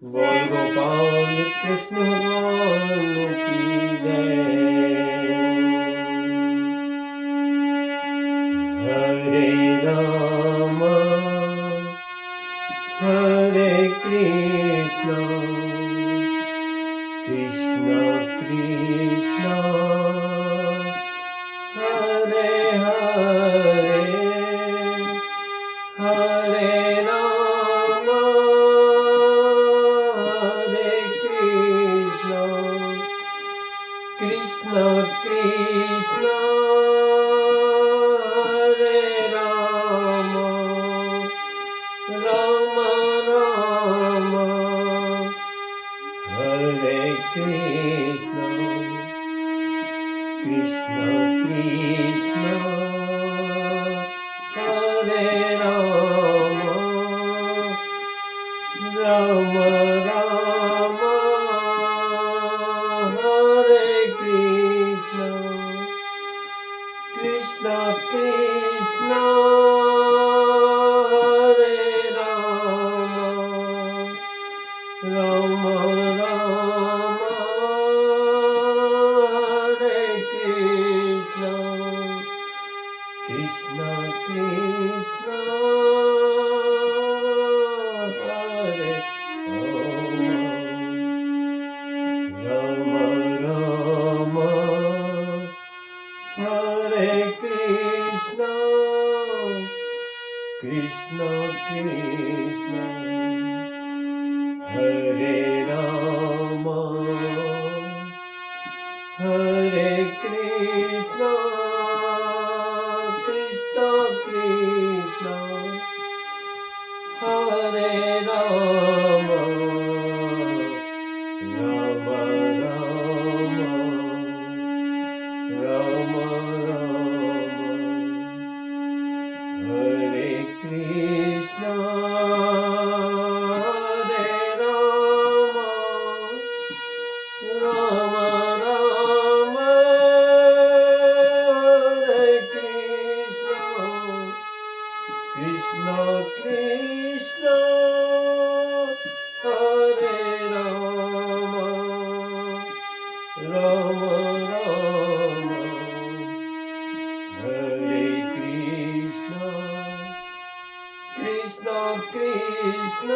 बोल गोपाल कृष्ण भगवान की जय। हरे राम हरे कृष्ण कृष्ण कृष्ण हरे हरे हरे राम हरे कृष्ण कृष्ण कृष्ण हरे राम राम राम हरे कृष्ण कृष्ण कृष्ण हरे राम राम राम हरे कृष्ण कृष्ण कृष्ण हरे राम राम राम हरे कृष्ण कृष्ण कृष्ण हरे राम राम हरे कृष्ण कृष्ण कृष्ण हरे राम हरे कृष्ण कृष्ण कृष्ण हरे राम राम राम राम राम हरे कृष्ण हरे राम राम राम हरे कृष्ण कृष्ण कृष्ण हरे राम राम राम हरे कृष्ण कृष्ण कृष्ण